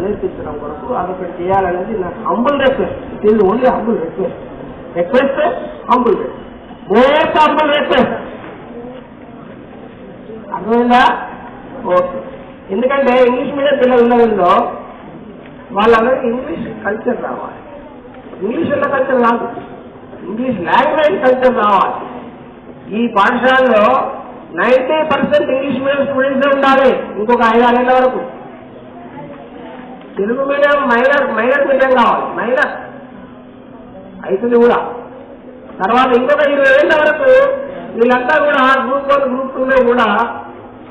నేర్పించడం కొరకు అదొకటి చేయాలనేది నాకు humble request. It is only humble request. Request humble request, most humble request. అర్థమైందా? ఓకే. ఎందుకంటే ఇంగ్లీష్ మీడియం పిల్లలు ఉన్నదో వాళ్ళందరికీ ఇంగ్లీష్ కల్చర్ రావాలి. ఇంగ్లీష్ ఉన్న కల్చర్ కాదు, ఇంగ్లీష్ లాంగ్వేజ్ కల్చర్ రావాలి. ఈ పాఠశాలలో 90% ఇంగ్లీష్ మీడియం స్టూడెంట్స్ ఉండాలి. ఇంకొక 5-6 ఏళ్ల వరకు తెలుగు మీడియం మైనర్ మీడియం కావాలి. మైనర్ అవుతుంది కూడా. తర్వాత ఇంకొక 20 ఏళ్ల వరకు వీళ్ళంతా కూడా గ్రూప్ 1 గ్రూప్ 2లో కూడా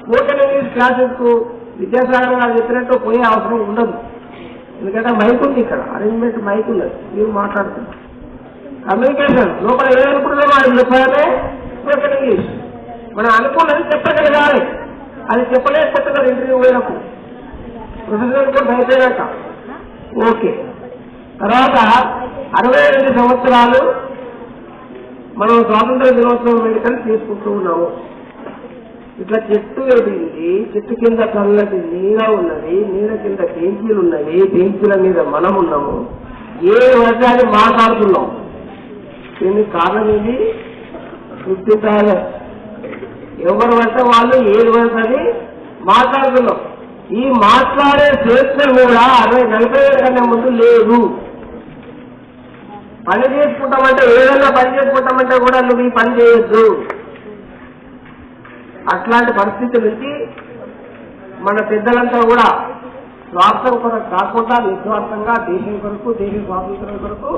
స్పోకెన్ ఇంగ్లీష్ క్లాసెస్ విద్యాసాగర్ గారు చెప్పినట్టు పోయే అవసరం ఉండదు. ఎందుకంటే మైక్ ఉంది, ఇక్కడ అరేంజ్మెంట్ మైక్ ఉన్నది, మీరు మాట్లాడుతున్నారు. కమ్యూనికేషన్ లోపల ఏదనుకుంటుందో వాళ్ళు చెప్పాలే స్పోకెన్ ఇంగ్లీష్. మనం అనుకున్నది చెప్పగలగాలి. అది చెప్పలేకపోతున్నారు ఇంటర్వ్యూ పోయినప్పుడు, ప్రొఫెసర్ కూడా అయిపోయాక. ఓకే. తర్వాత 62 సంవత్సరాలు మనం స్వాతంత్ర దినోత్సవం వేడుకలు తీసుకుంటూ ఉన్నాము. ఇట్లా చెట్టు ఎదిగింది, చెట్టు కింద చల్లటి నీడ ఉన్నది, నీడ కింద బెంచీలు ఉన్నవి, బెంచీల మీద మనం ఉన్నాము. ఏ వర్గాన్ని మాట్లాడుతున్నాం, దీనికి కారణం ఇది 50,000. ఎవరు పడితే వాళ్ళు ఏది పడుతుంది మాట్లాడుతున్నాం. ఈ మాట్లాడే స్వేచ్ఛ కూడా 60-40 ఏళ్ళ కన్నా ముందు లేదు. పని చేసుకుంటామంటే, ఏదైనా పని చేసుకుంటామంటే కూడా నువ్వు ఈ పని చేయొద్దు. అట్లాంటి పరిస్థితి నుంచి మన పెద్దలంతా కూడా స్వార్థం కొరకు కాకుండా నిస్వార్థంగా దేశం కొరకు, దేశ స్వాతంత్రం కొరకు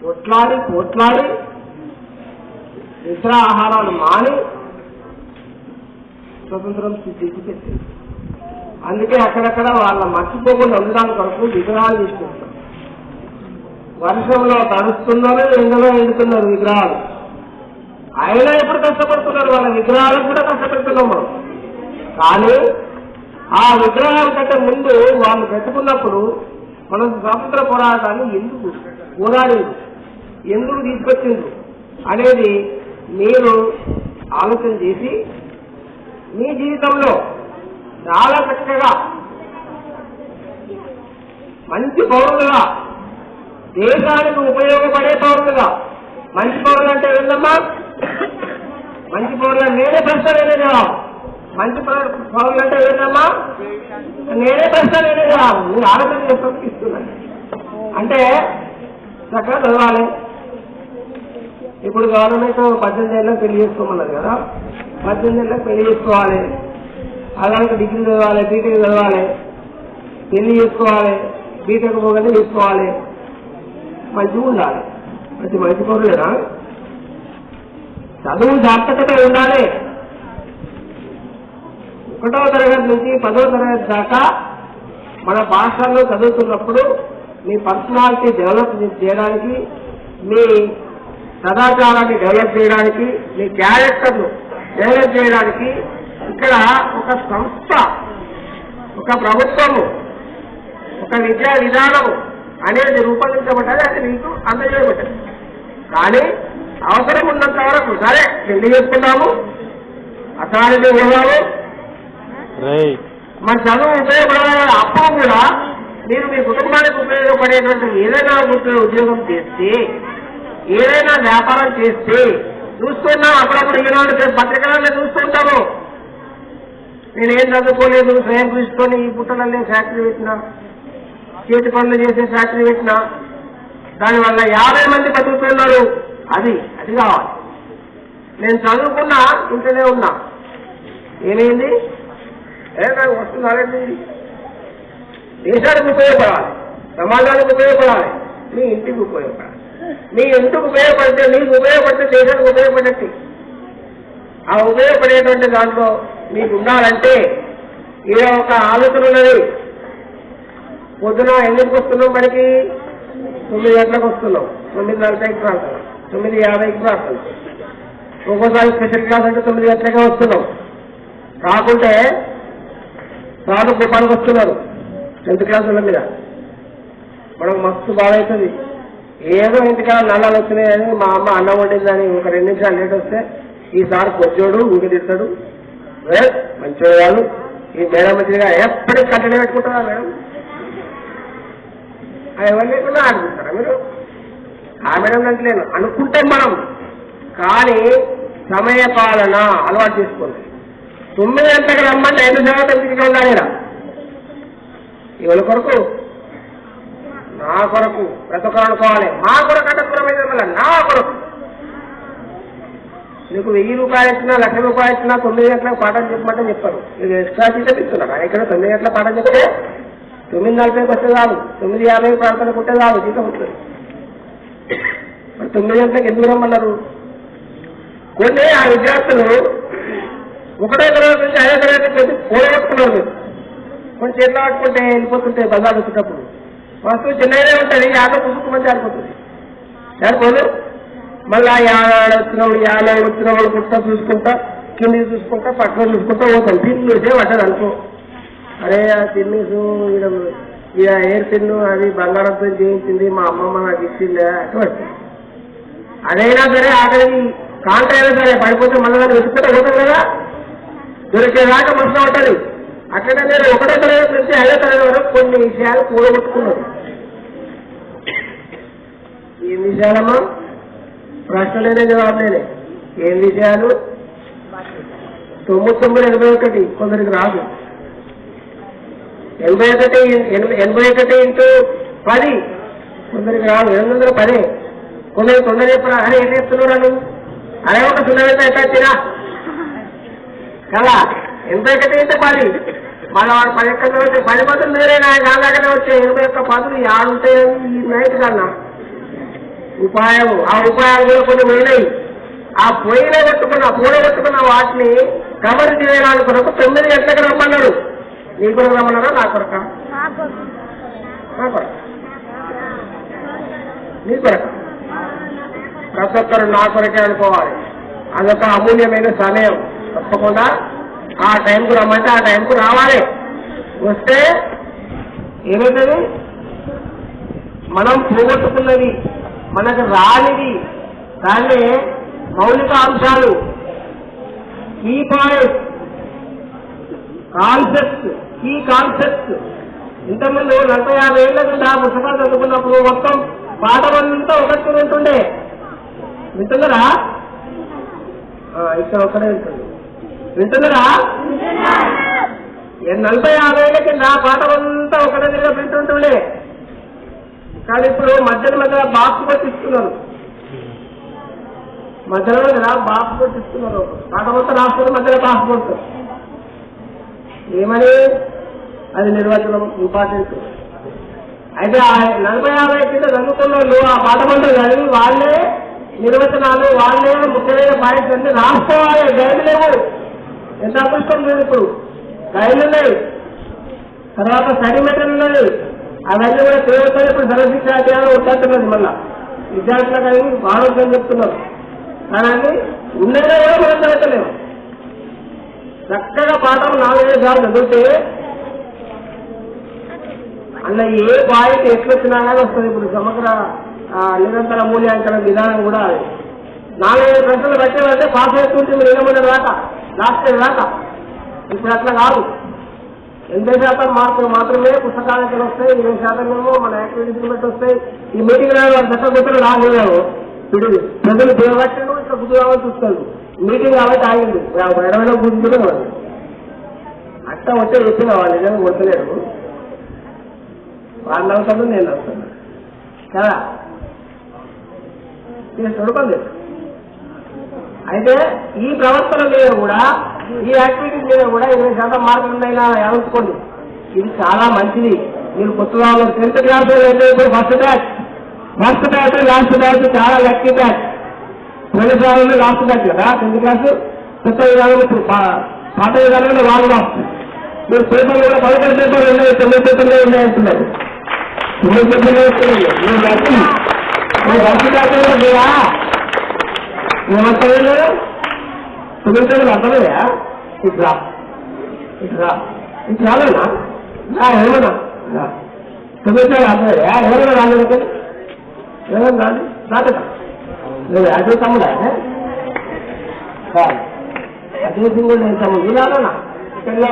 కొట్లాడి నిద్ర ఆహారాలు మాని స్వతంత్రం స్థితికి పెట్టింది. అందుకే అక్కడక్కడ వాళ్ళ మర్చిపోకుండా ఉండడానికి కొరకు విగ్రహాలు తీసుకుంటాం. వర్షంలో తడుస్తున్నారు, ఎండలో ఎండుతున్నారు విగ్రహాలు. అయినా ఎప్పుడు కష్టపడుతున్నారు, వాళ్ళ విగ్రహాలకు కూడా కష్టపెడుతున్నాం మనం. కానీ ఆ విగ్రహాల కంటే ముందు వాళ్ళు పెట్టుకున్నప్పుడు మనం స్వాతంత్ర పోరాటాన్ని ఎందుకు పోరాడింది, ఎందుకు తీసుకొచ్చింది అనేది మీరు ఆలోచన చేసి మీ జీవితంలో చాలా చక్కగా మంచి పౌరులుగా, దేశానికి ఉపయోగపడే పౌరులుగా. మంచి పౌరులు అంటే ఏందమ్మా? మంచి పౌరులు నేనే ప్రశ్న నేనే మంచి పౌరులు అంటే ఏందమ్మా? నేనే ప్రశ్న నేనే మీరు ఆలోచన చేస్తాను ఇస్తున్నాను. అంటే చక్కగా చదవాలి. ఇప్పుడు గవర్నమెంట్ 18 ఏళ్ళకి పెళ్లి చేసుకోమన్నది కదా, 18 ఏళ్ళకి పెళ్లి చేసుకోవాలి. అలాగే డిగ్రీ చదవాలి, బీటెక్ చదవాలి, పెళ్లి చేసుకోవాలి, బీటెక్ పోగానే చేసుకోవాలి, మంచిగా ఉండాలి. మంచి పౌరులేనా? చదువు జాగ్రత్తగా ఉండాలి. 1వ తరగతి నుంచి 10వ తరగతి దాకా మన పాఠశాలలో చదువుతున్నప్పుడు మీ పర్సనాలిటీ డెవలప్ చేయడానికి, మీ సదాచారాన్ని డెవలప్ చేయడానికి, మీ క్యారెక్టర్ను డెవలప్ చేయడానికి ఇక్కడ ఒక సంస్థ, ఒక ప్రభుత్వము, ఒక విద్యా విధానము అనేది రూపొందించబడ్డది. అది మీకు అందజేయబడ్డది. కానీ అవసరం ఉన్నంత వరకు సరే పెళ్లి చేసుకున్నాము, అసాధ్యం పోదాము, మన చదువు ఉపయోగపడాలి. అప్పుడు కూడా మీరు మీ కుటుంబానికి ఉపయోగపడేటువంటి ఏదైనా ఉద్యోగం చేస్తే, ఏదైనా వ్యాపారం చేస్తే చూస్తున్నాం. అప్పుడప్పుడు ఈనాడు పత్రికలలో చూస్తుంటాము. నేనేం చదువుకోలేదు, స్వయం కృషితోని ఈ పుట్టలనే ఫ్యాక్టరీ పెట్టినా, చేతి పనులు చేసే ఫ్యాక్టరీ పెట్టినా, దానివల్ల 50 మంది బతుకుతున్నారు. అది కావాలి. నేను చదువుకున్నా, ఇంట్లోనే ఉన్నా, ఏమైంది? నాకు వస్తుంది. దేశానికి ఉపయోగపడాలి, సమాజానికి ఉపయోగపడాలి, మీ ఇంటికి ఉపయోగపడాలి. మీ ఇంటికి ఉపయోగపడితే, మీకు ఉపయోగపడితే దేశానికి ఉపయోగపడేది. ఆ ఉపయోగపడేటువంటి దాంట్లో మీకు ఉండాలంటే ఏదో ఒక ఆలోచన ఉన్నది. పొద్దున ఎందుకు వస్తున్నాం? మనకి 9 గంటలకు వస్తున్నాం, 9:40కి రాస్తున్నాం, 9:50కి రాస్తున్నాం. ఒక్కోసారి స్పెషల్ క్లాస్ అంటే 9 గంటలకే వస్తున్నాం. కాకుంటే సార్లు రూపాయలకు వస్తున్నారు 10th క్లాసుల మీద. మనకు మస్తు బాధ అవుతుంది. ఏదో ఇంటికాడ నల్లాలు వస్తున్నాయని మా అమ్మ అన్నం వండిందని ఒక 2 నిమిషాలు లేట్ వస్తే ఈసారి కొచ్చోడు ఊరికి తిట్టాడు, మంచివాడు ఈ మేడం మంత్రిగా ఎప్పటికీ కంటనే పెట్టుకుంటారా మేడం? ఎవరు లేకుండా ఆడుకుంటారా మీరు? ఆ మేడం అంటే నేను అనుకుంటే మనం, కానీ సమయ పాలన అలవాటు చేసుకోండి. 9 గంటలకు రమ్మంటే 5 శాతం తిరిగి ఉండాలి. ఎవరి కొరకు? నా కొరకు. ప్రతి ఒక్కరు అనుకోవాలి, మా కొరకు అంటే దూరమైన వల్ల నా కొరకు. నీకు 1000 రూపాయలు ఇచ్చినా, 1,00,000 రూపాయలు ఇచ్చినా 9 గంటలకు పాఠం చెప్పమంటే చెప్పారు. ఇది ఎక్స్ట్రా జీతం ఇస్తున్నారు. ఇక్కడ 9 గంటల పాఠం చెప్తే 9:40కి వస్తే కాదు, 9:50 ప్రాంతానికి ఉంటే కాదు, జీతం ఉంటుంది. మరి 9 గంటలకు ఎందుకు రమ్మన్నారు? కొన్ని ఆ విద్యార్థులు ఒకటో తరగతి నుంచి 5వ తరగతి కొద్ది పోగొట్టుకున్నారు. మీరు కొంచెం చేతిలో పట్టుకుంటే వెళ్ళిపోతుంటే బజార్ వచ్చేటప్పుడు వస్తువు చిన్నగానే ఉంటుంది, యాభై పుసుకుమని జారిపోతుంది. జారిపోదు. మళ్ళీ యాభై వచ్చిన వాళ్ళు పుట్ట చూసుకుంటా, కిందికి చూసుకుంటా, పక్కన చూసుకుంటా పోతాం. తిన్నీసే పడ్డది అనుకో. అరే ఆ తిన్నీసు ఇక ఎయిర్ పిన్ను అది బంగారంతో చేయించింది, మా అమ్మమ్మ నాకు ఇచ్చిందే అంటే అదైనా సరే ఆఖరికి కాంట అయినా సరే పడిపోతే మళ్ళీ దాన్ని వెతుకుంటే పోతాం కదా, దొరికేదాకా మనసులో ఉంటుంది. అట్లనే నేను 1వ తరగతి నుంచి 5వ తరగతి వరకు కొన్ని విషయాలు కూడగొట్టుకున్నాను. ఏం విషయాలమ్మా? ప్రశ్నలేనే జవాబులేనే. ఏం విషయాలు? 9981 కొందరికి రాదు. 81 ఇంటూ 10 కొందరికి రాదు. 810. కొందరు తొందర చెప్పరా? అరే ఏం చెప్తున్నాడు? అరే ఒక 0 ఎట్లా వచ్చినా కదా. 81 ఇంటూ 10 మళ్ళీ వాడు 10 ఎక్కడ 10 మందులు మీరే నా దాకానే వచ్చే 81 పదులు ఆడుంటే ఈ నైట్ కన్నా ఉపాయం. ఆ ఉపాయాలు కూడా కొన్ని పోయినాయి. ఆ పూడగొట్టుకున్న వాటిని కవర్ చేయడానికి కొరకు 9 గంటలకు రమ్మన్నాడు. నీ కొరకు రమ్మన్నారా? నా కొరక? నా కొరక. నీ కొరక. ప్రతి ఒక్కరు నా కొరకే అనుకోవాలి. అదొక అమూల్యమైన సమయం. తప్పకుండా ఆ టైంకు రమ్మంటే ఆ టైంకు రావాలి. వస్తే ఏమవుతుంది? మనం పోగొట్టుకున్నది, మనకు రానిది, దాన్ని మౌలిక అంశాలు, కీ పాయింట్స్, కీ కాన్సెప్ట్స్. ఇంతకుముందు 40-50 ఏళ్ల కింద పుస్తకాలు చదువుకున్నప్పుడు మొత్తం పాఠమంతా ఒకటి ఉంటుండే. వింటున్నారా? ఇక్కడ ఒక్కడే ఉంటుంది. వింటున్నారా? 40-50 ఏళ్ల కింద పాఠమంతా ఒకటే దగ్గర వింటుంటుండే. కానీ ఇప్పుడు మధ్యలో బాక్స్ కొట్టిస్తున్నారు. మధ్యలో బాక్స్ కొట్టిస్తున్నారు. పాఠమంతా రాసుకుంటే మధ్యలో బాక్స్ కొడుతుంది. ఏమని? అది నిర్వచనం ఇంపార్టెంట్. అయితే 40-50 కింద చదువుకున్న వాళ్ళు ఆ పాఠమంతా చదివి వాళ్ళే నిర్వచనాలు, వాళ్ళే ముఖ్యమైన పాయింట్స్ అన్ని రాసుకోవాలి. గైడ్లు లేవు. ఎంత అదృష్టం లేదు. ఇప్పుడు గైడ్లు ఉన్నాయి, తర్వాత స్టడీ మెటీరియల్ ఉన్నాయి. అవన్నీ కూడా చేయవచ్చు. ఇప్పుడు సర్వశిక్షా అధ్యాయంలో ఉంటున్నది. మళ్ళా విద్యార్థులకు అవి ఆరోగ్యం చెప్తున్నారు. కానీ ఉండేదే కూడా మనం చదవలేము. చక్కగా పాఠం 4-5 సార్లు చదివితే అలా ఏ పాయింట్ ఎట్లొచ్చినా కానీ వస్తుంది. ఇప్పుడు సమగ్ర నిరంతర మూల్యాంకన విధానం కూడా అది 4-5 ప్రశ్నలు పెట్టాలంటే పాస్ అవుతుంటుంది. నిలబడిన రాక లాస్ట్ రాక. ఇప్పుడు అట్లా కాదు. 80% మార్కులు మాత్రమే పుస్తకాలకి వస్తాయి. 20% ఏమో మన యాక్టివిటీస్ బట్టి వస్తాయి. ఈ మీటింగ్ చట్టబుద్ధులు రాగలిగారు. ఇప్పుడు ప్రజలు దేవట్టను ఇక్కడ గుర్తు కావాల్సి వస్తుంది. మీటింగ్ కాబట్టి ఆగింది. 20లో గుర్తుంటే కావాలి. అట్లా వచ్చే వ్యక్తి కావాలి. నిజంగా కొట్టలేరు. వాళ్ళు అవుతాను, నేను అవుతాను కదా. చూడకండి. అయితే ఈ ప్రవర్తన మీద కూడా, ఈ యాక్టివిటీస్ మీద కూడా 20% మార్కులు ఉన్నాయినా అనుకోండి. ఇది చాలా మంచిది. మీరు కొత్తగా 10th క్లాస్ అయితే ఇప్పుడు ఫస్ట్ బ్యాచ్, లాస్ట్ బ్యాచ్ చాలా లక్కీ బ్యాచ్. 20 లాస్ట్ బ్యాచ్ కదా 10th క్లాస్. కొత్త విధానం పాత విధానంలో వాళ్ళు లాస్ట్. మీరు పేపర్లు కూడా 11 పేపర్లు ఉన్నాయి, 9 పేపర్లు ఉన్నాయంటున్నారు. 9 పేపర్లు వస్తున్నాయి. మీరు లక్కీ. లక్కీ బ్యాచ్ మీరా ఏమంటారు? 9 పేపర్లు అర్థమయ్యా? ఇట్లా రాలేనా? ఏమన్నా 9 పేపర్లు అర్థమయ్యా? ఎవరైనా రాలేదు? ఏమైనా రాదు రాలేదా? లేదు అదే తమ్ముడా? అదే సింగుడు నేను తమ్ముడు రాలేనా? ఇక్కడ